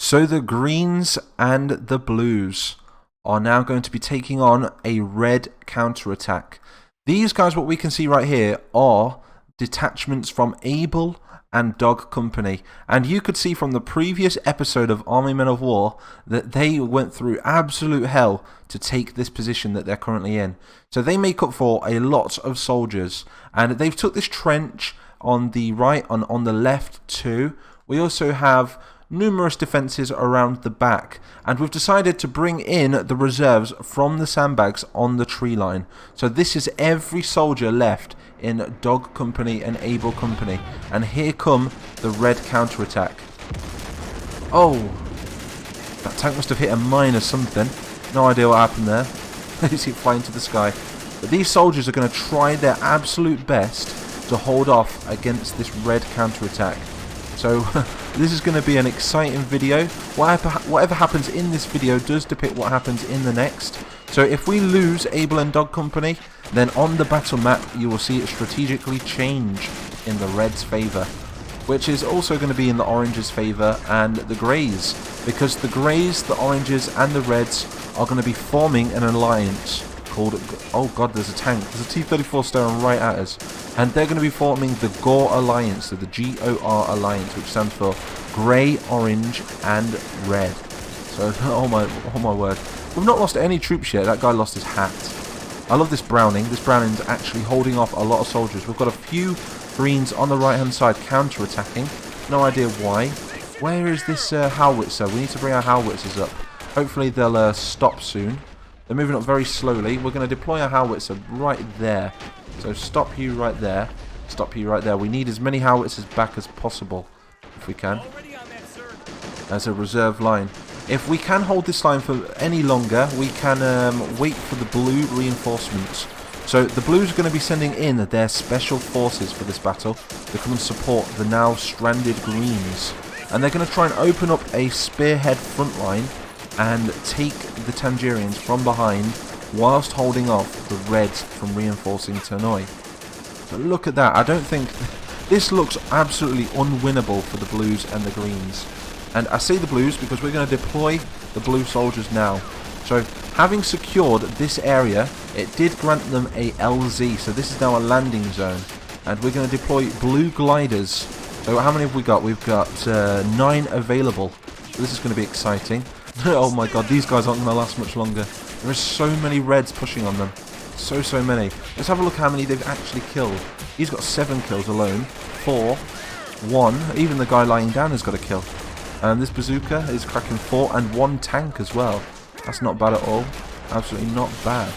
So the greens and the blues are now going to be taking on a red counterattack. These guys, what we can see right here, are detachments from AMOW and Dog Company. And you could see from the previous episode of Army Men of War that they went through absolute hell to take this position that they're currently in. So they make up for a lot of soldiers. And they've took this trench on the right and on the left too. We also have numerous defences around the back, and we've decided to bring in the reserves from the sandbags on the tree line. So this is every soldier left in Dog Company and AMOW Company, and here come the red counterattack. Oh, that tank must have hit a mine or something. No idea what happened there. You see it flying to the sky. But these soldiers are going to try their absolute best to hold off against this red counterattack. So this is going to be an exciting video. Whatever happens in this video does depict what happens in the next. So if we lose AMOW and Dog Company, then on the battle map you will see it strategically change in the Reds' favour, which is also going to be in the Oranges' favour and the Greys, because the Greys, the Oranges and the Reds are going to be forming an alliance called, oh god, there's a tank, there's a T-34 staring right at us, and they're going to be forming the GOR Alliance, so the GOR Alliance, which stands for Grey, Orange and Red. So, oh my word, we've not lost any troops yet. That guy lost his hat. I love this Browning. This Browning's actually holding off a lot of soldiers. We've got a few Greens on the right hand side counter-attacking. No idea why. Where is this howitzer? We need to bring our howitzers up. Hopefully they'll stop soon. They're moving up very slowly. We're going to deploy our howitzer right there. So stop you right there. Stop you right there. We need as many howitzers back as possible, if we can, as a reserve line. If we can hold this line for any longer, we can wait for the blue reinforcements. So the blues are going to be sending in their special forces for this battle to come and support the now stranded greens. And they're going to try and open up a spearhead front line and take the Tangerians from behind whilst holding off the Reds from reinforcing Ternoi. So look at that. I don't think... This looks absolutely unwinnable for the blues and the greens. And I say the blues because we're going to deploy the blue soldiers now. So having secured this area, it did grant them a LZ. So this is now a landing zone. And we're going to deploy blue gliders. So how many have we got? We've got 9 available. So this is going to be exciting. Oh my god, these guys aren't going to last much longer. There are so many Reds pushing on them. So many. Let's have a look how many they've actually killed. He's got 7 kills alone. 4. 1. Even the guy lying down has got a kill. And this bazooka is cracking 4 and 1 tank as well. That's not bad at all. Absolutely not bad.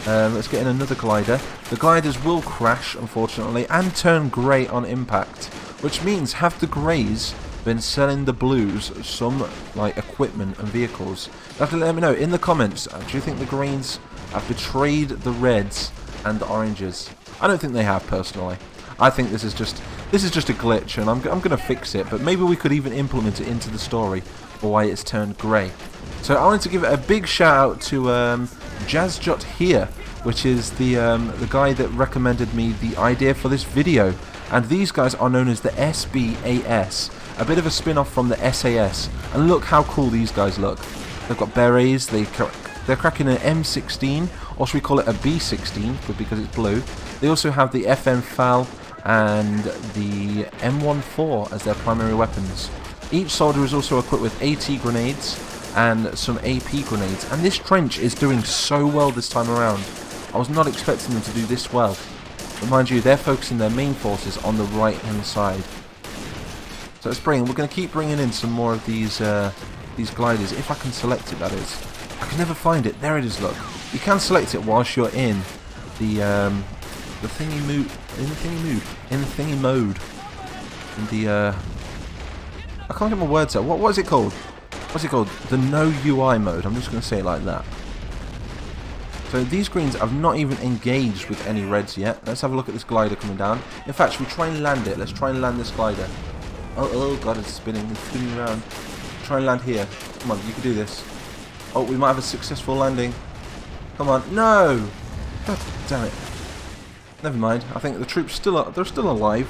Let's get in another glider. The gliders will crash, unfortunately, and turn grey on impact. Which means, have the greys been selling the blues some like equipment and vehicles? You have to let me know in the comments. Do you think the greens have betrayed the Reds and the Oranges? I don't think they have, personally. I think this is just a glitch, and I'm going to fix it, but maybe we could even implement it into the story for why it's turned grey. So I wanted to give a big shout out to JazzJot here, which is the guy that recommended me the idea for this video. And these guys are known as the SBAS, a bit of a spin-off from the SAS. And look how cool these guys look. They've got berets, they're cracking an M16, or should we call it a B16, because it's blue. They also have the FM FAL and the M14 as their primary weapons. Each soldier is also equipped with AT grenades and some AP grenades, and this trench is doing so well this time around. I was not expecting them to do this well. But mind you, they're focusing their main forces on the right hand side. So let's we're going to keep bringing in some more of these gliders, if I can select it, that is. I can never find it. There it is, look. You can select it whilst you're in the thingy mode. I can't get my words out. What is it called? What's it called? The no UI mode. I'm just going to say it like that. So these greens have not even engaged with any Reds yet. Let's have a look at this glider coming down. In fact, should we try and land it? Let's try and land this glider. Oh god, it's spinning around. Try and land here. Come on, you can do this. Oh, we might have a successful landing. Come on. No! God damn it. Never mind. I think the troops they're still alive.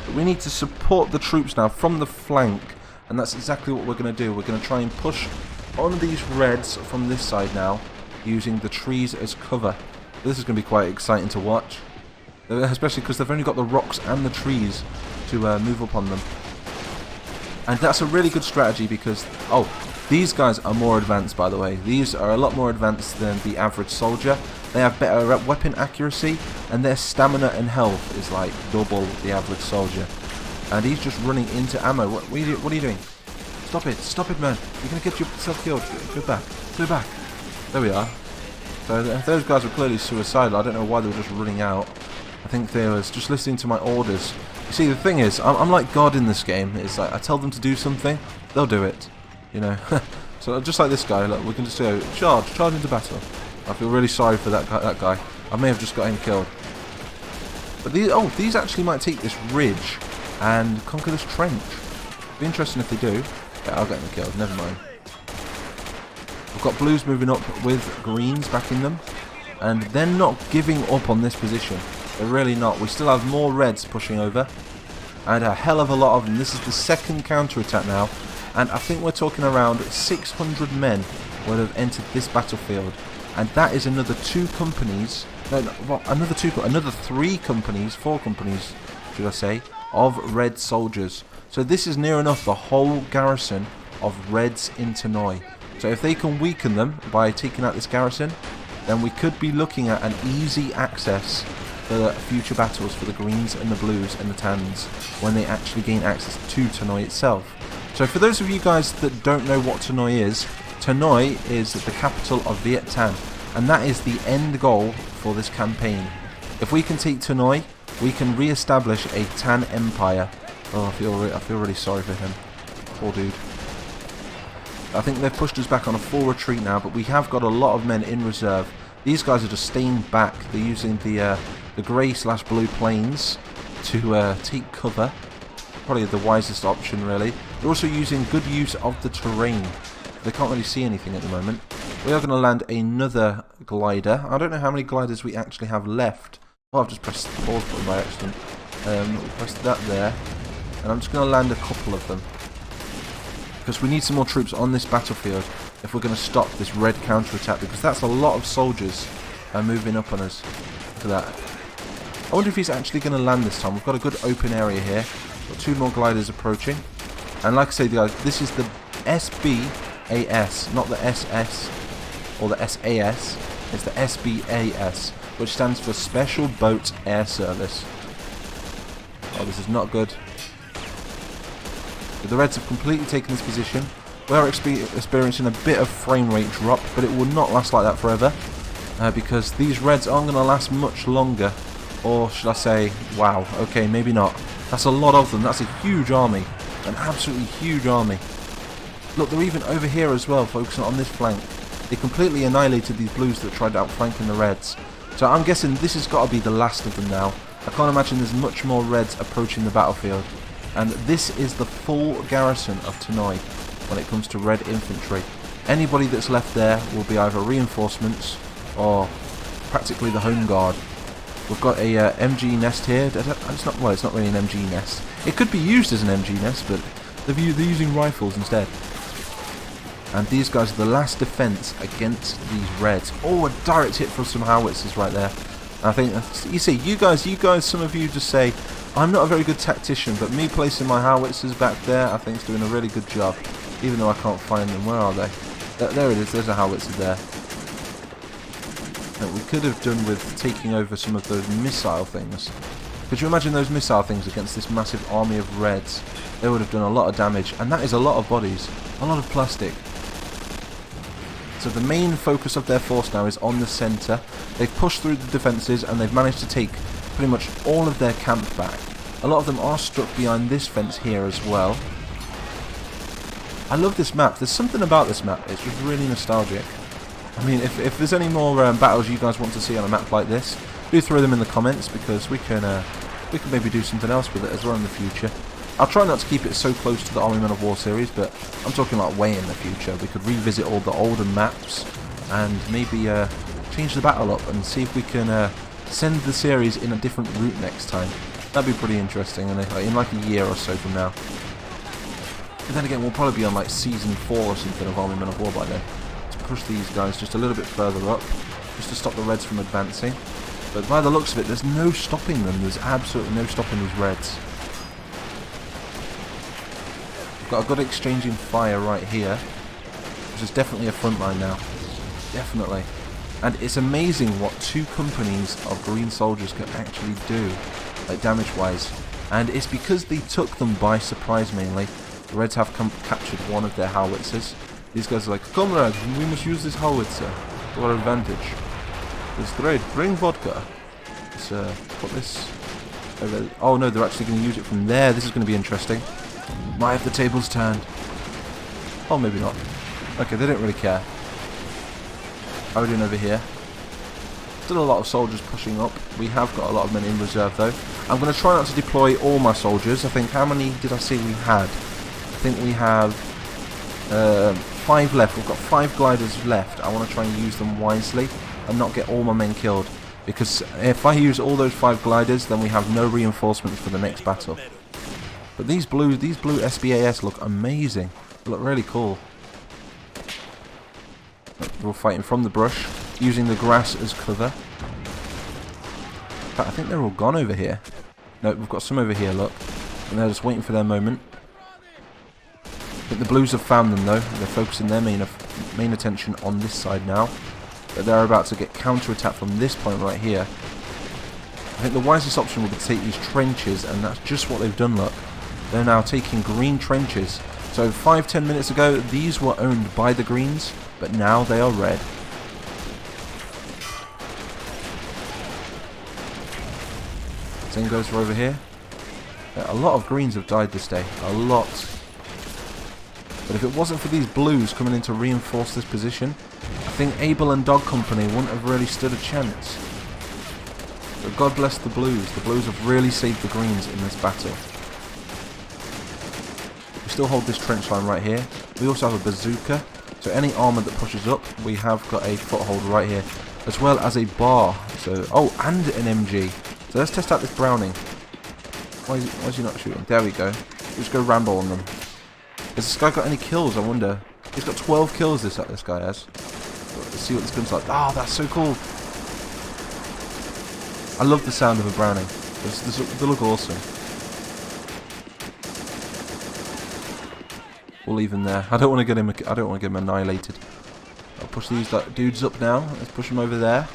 But we need to support the troops now from the flank And that's exactly what we're going to do. We're going to try and push on these reds from this side now, using the trees as cover. This is going to be quite exciting to watch, especially because they've only got the rocks and the trees to move up on them. And that's a really good strategy because, oh, these guys are more advanced, by the way. These are a lot more advanced than the average soldier. They have better weapon accuracy, and their stamina and health is like double the average soldier. And he's just running into ammo. What are you doing? Stop it, man. You're going to get yourself killed. Go back. There we are. So those guys were clearly suicidal. I don't know why they were just running out. I think they was just listening to my orders. You see, the thing is, I'm like God in this game. It's like I tell them to do something, they'll do it. You know. So just like this guy, look, we can just go charge into battle. I feel really sorry for that guy. I may have just got him killed. But these actually might take this ridge and conquer this trench. Be interesting if they do. Yeah, I'll get them killed. Never mind. We've got blues moving up with greens backing them, and they're not giving up on this position. They're really not. We still have more reds pushing over, and a hell of a lot of them. This is the second counter-attack now, and I think we're talking around 600 men would have entered this battlefield, and that is another 2 companies. Another 3 companies, 4 companies, should I say, of red soldiers. So this is near enough the whole garrison of reds in Tannoy. So if they can weaken them by taking out this garrison, then we could be looking at an easy access for the future battles for the greens and the blues and the tans when they actually gain access to Tannoy itself. So for those of you guys that don't know what Tannoy is the capital of Viet Thanh, and that is the end goal for this campaign. If we can take Tannoy, we can re-establish a Tan Empire. Oh, I feel really sorry for him. Poor dude. I think they've pushed us back on a full retreat now, but we have got a lot of men in reserve. These guys are just staying back. They're using the grey/blue plains to take cover. Probably the wisest option, really. They're also using good use of the terrain. They can't really see anything at the moment. We are going to land another glider. I don't know how many gliders we actually have left. Oh, I've just pressed the pause button by accident. Pressed that there. And I'm just going to land a couple of them. Because we need some more troops on this battlefield if we're going to stop this red counter-attack. Because that's a lot of soldiers moving up on us. Look at that. I wonder if he's actually going to land this time. We've got a good open area here. Got 2 more gliders approaching. And like I say, guys, this is the SBAS, not the SS or the SAS. It's the SBAS, which stands for Special Boat Air Service. Oh, this is not good. But the Reds have completely taken this position. We are experiencing a bit of frame rate drop, but it will not last like that forever. Because these Reds aren't going to last much longer. Or should I say, wow, okay, maybe not. That's a lot of them. That's a huge army. An absolutely huge army. Look, they're even over here as well, focusing on this flank. They completely annihilated these blues that tried outflanking the Reds. So I'm guessing this has got to be the last of them now. I can't imagine there's much more Reds approaching the battlefield. And this is the full garrison of Tannoy when it comes to Red infantry. Anybody that's left there will be either reinforcements or practically the home guard. We've got a MG nest here. It's not really an MG nest. It could be used as an MG nest, but they're using rifles instead. And these guys are the last defense against these Reds. Oh, a direct hit from some howitzers right there. I think, you see, you guys, some of you just say, I'm not a very good tactician, but me placing my howitzers back there, I think is doing a really good job. Even though I can't find them. Where are they? There it is. There's a howitzer there. That we could have done with taking over some of those missile things. Could you imagine those missile things against this massive army of Reds? They would have done a lot of damage, and that is a lot of bodies. A lot of plastic. So the main focus of their force now is on the centre. They've pushed through the defences and they've managed to take pretty much all of their camp back. A lot of them are stuck behind this fence here as well. I love this map. There's something about this map. It's just really nostalgic. I mean, if there's any more battles you guys want to see on a map like this, do throw them in the comments because we can maybe do something else with it as well in the future. I'll try not to keep it so close to the Army Men of War series, but I'm talking like way in the future. We could revisit all the older maps and maybe change the battle up and see if we can send the series in a different route next time. That'd be pretty interesting in like a year or so from now. But then again, we'll probably be on like Season 4 or something of Army Men of War by then. To push these guys just a little bit further up, just to stop the Reds from advancing. But by the looks of it, there's no stopping them. There's absolutely no stopping these Reds. We've got a good exchanging fire right here, which is definitely a front line now. Definitely. And it's amazing what 2 companies of green soldiers can actually do, like damage-wise. And it's because they took them by surprise mainly. The Reds have captured one of their howitzers. These guys are like, comrades, we must use this howitzer to our advantage. It's great, bring vodka. Let's put this over. Oh no, they're actually going to use it from there. This is going to be interesting. Might have the tables turned. Oh, maybe not. Okay, they don't really care. How are we doing over here? Still a lot of soldiers pushing up. We have got a lot of men in reserve though. I'm going to try not to deploy all my soldiers. I think, how many did I say we had? I think we have 5 left. We've got 5 gliders left. I want to try and use them wisely and not get all my men killed. Because if I use all those 5 gliders, then we have no reinforcements for the next battle. But these blue SBAS look amazing. They look really cool. We're fighting from the brush, using the grass as cover. In fact, I think they're all gone over here. No, we've got some over here, look. And they're just waiting for their moment. I think the blues have found them though. They're focusing their main attention on this side now. But they're about to get counter-attacked from this point right here. I think the wisest option would be to take these trenches, and that's just what they've done, look. They're now taking green trenches. So 5-10 minutes ago, these were owned by the greens, but now they are red. Same goes for over here. A lot of greens have died this day. A lot. But if it wasn't for these blues coming in to reinforce this position, I think Able and Dog Company wouldn't have really stood a chance. But God bless the blues. The blues have really saved the greens in this battle. We still hold this trench line right here. We also have a bazooka. So any armour that pushes up, we have got a foothold right here. As well as a bar. So, oh, and an MG. So let's test out this Browning. Why is he not shooting? There we go. Let's go ramble on them. Has this guy got any kills, I wonder? He's got 12 kills, this guy has. Let's see what this gun's like. Oh, that's so cool. I love the sound of a Browning. They look awesome. We'll leave him there. I don't want to get him annihilated. I'll push these dudes up now. Let's push them over there.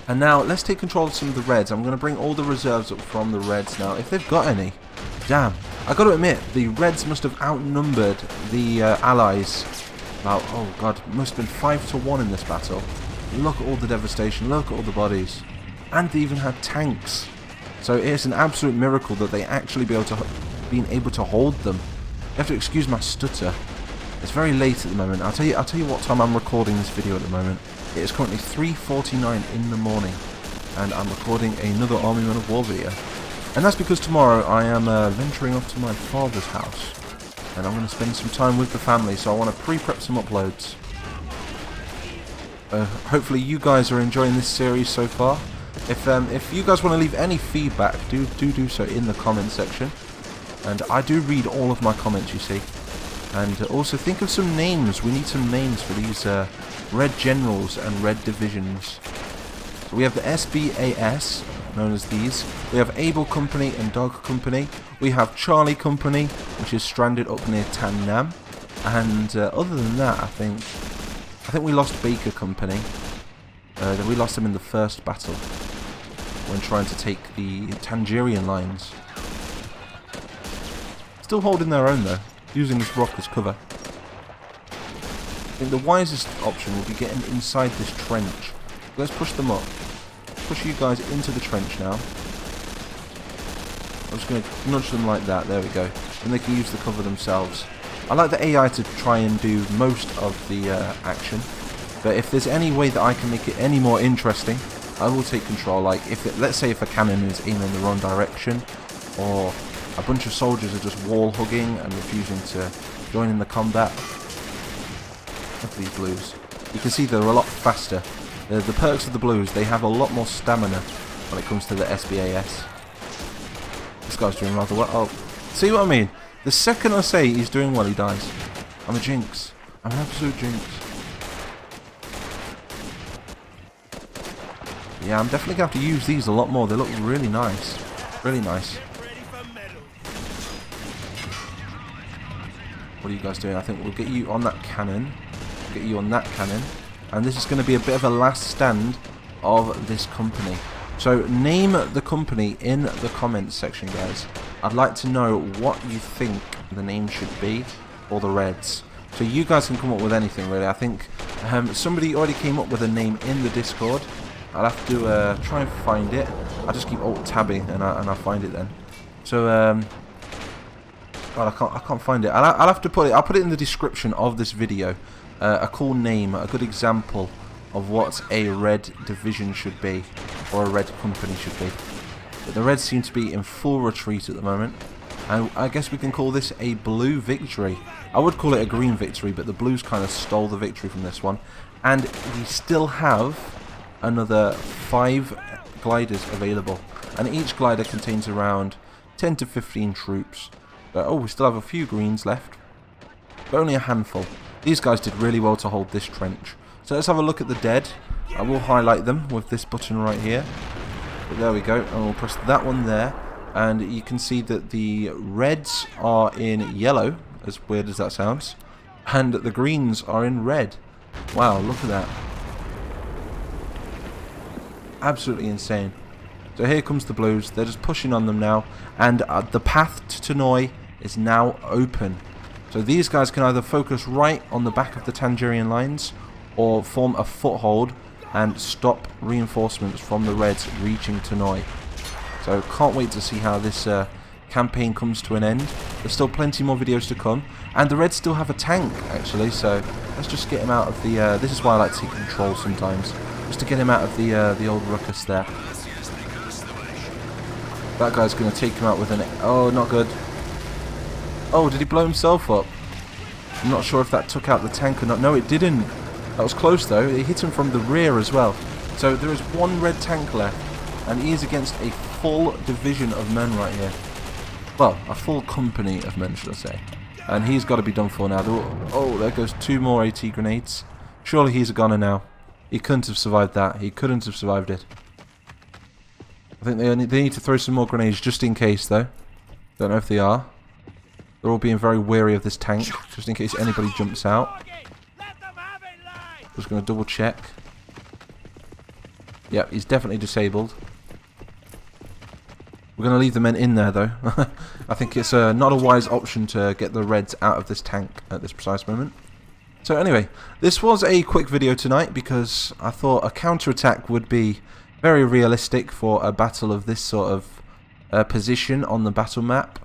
And now let's take control of some of the Reds. I'm going to bring all the reserves up from the Reds now, if they've got any. Damn. I got to admit, the Reds must have outnumbered the Allies. About, oh god, must have been 5-1 in this battle. Look at all the devastation. Look at all the bodies. And they even had tanks. So it's an absolute miracle that they actually been able to hold them. You have to excuse my stutter. It's very late at the moment. I'll tell you what time I'm recording this video at the moment. It is currently 3:49 in the morning, and I'm recording another Army Men of War video. And that's because tomorrow I am venturing off to my father's house, and I'm going to spend some time with the family. So I want to pre-prep some uploads. Hopefully you guys are enjoying this series so far. If you guys want to leave any feedback, do so in the comment section. And I do read all of my comments, you see. And also think of some names. We need some names for these Red Generals and Red Divisions. So we have the SBAS, known as these. We have Able Company and Dog Company. We have Charlie Company, which is stranded up near Tan Nam. And other than that, I think we lost Baker Company. We lost them in the first battle when trying to take the Tangerian lines. Still holding their own though, using this rock as cover. I think the wisest option will be getting inside this trench. Let's push them up. Push you guys into the trench now. I'm just going to nudge them like that, there we go. And they can use the cover themselves. I like the AI to try and do most of the action. But if there's any way that I can make it any more interesting, I will take control. Like, let's say if a cannon is aiming in the wrong direction, or a bunch of soldiers are just wall hugging and refusing to join in the combat. Look at these blues. You can see they're a lot faster. The perks of the blues, they have a lot more stamina when it comes to the SBAS. This guy's doing rather well. Oh, see what I mean? The second I say he's doing well, he dies. I'm a jinx. I'm an absolute jinx. Yeah, I'm definitely going to have to use these a lot more. They look really nice. Really nice. What are you guys doing? I think we'll get you on that cannon. Get you on that cannon. And this is going to be a bit of a last stand of this company. So name the company in the comments section, guys. I'd like to know what you think the name should be for the Reds. So you guys can come up with anything, really. I think somebody already came up with a name in the Discord. I'll have to try and find it. I'll just keep alt-tabbing and I'll find it then. So, well, I can't find it. I'll have to put it. I'll put it in the description of this video. A cool name, a good example of what a red division should be, or a red company should be. But the Reds seem to be in full retreat at the moment, and I guess we can call this a blue victory. I would call it a green victory, but the Blues kind of stole the victory from this one, and we still have another 5 gliders available, and each glider contains around 10 to 15 troops. But, oh, we still have a few greens left, but only a handful. These guys did really well to hold this trench. So let's have a look at the dead. I will highlight them with this button right here. But there we go, and we'll press that one there, and you can see that the Reds are in yellow, as weird as that sounds, and the greens are in red. Wow, look at that. Absolutely insane. So here comes the Blues. They're just pushing on them now, and the path to Tannoy is now open. So these guys can either focus right on the back of the Tangerian lines or form a foothold and stop reinforcements from the Reds reaching Tannoy. So can't wait to see how this campaign comes to an end. There's still plenty more videos to come, and the Reds still have a tank actually, so let's just get him out of the this is why I like to take control sometimes, just to get him out of the old ruckus there. That guy's going to take him out with an... oh, not good. Oh, did he blow himself up? I'm not sure if that took out the tank or not. No, it didn't. That was close though. It hit him from the rear as well. So there is one red tank left, and he is against a full division of men right here. Well, a full company of men, should I say. And he's got to be done for now. Oh, there goes 2 more AT grenades. Surely he's a goner now. He couldn't have survived that. He couldn't have survived it. I think they need to throw some more grenades just in case, though. Don't know if they are. They're all being very wary of this tank, just in case anybody jumps out. Just going to double check. Yep, he's definitely disabled. We're going to leave the men in there, though. I think it's not a wise option to get the Reds out of this tank at this precise moment. So anyway, this was a quick video tonight because I thought a counter-attack would be very realistic for a battle of this sort of position on the battle map.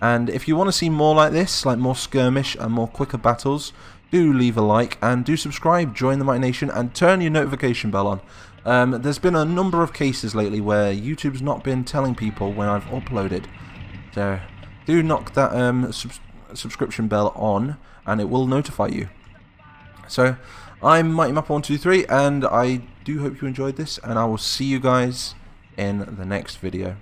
And if you want to see more like this, like more skirmish and more quicker battles, do leave a like and do subscribe, join the Mighty Nation, and turn your notification bell on. There's been a number of cases lately where YouTube's not been telling people when I've uploaded. So do knock that subscription bell on and it will notify you. So I'm Mighty Mapper 123, and I do hope you enjoyed this, and I will see you guys in the next video.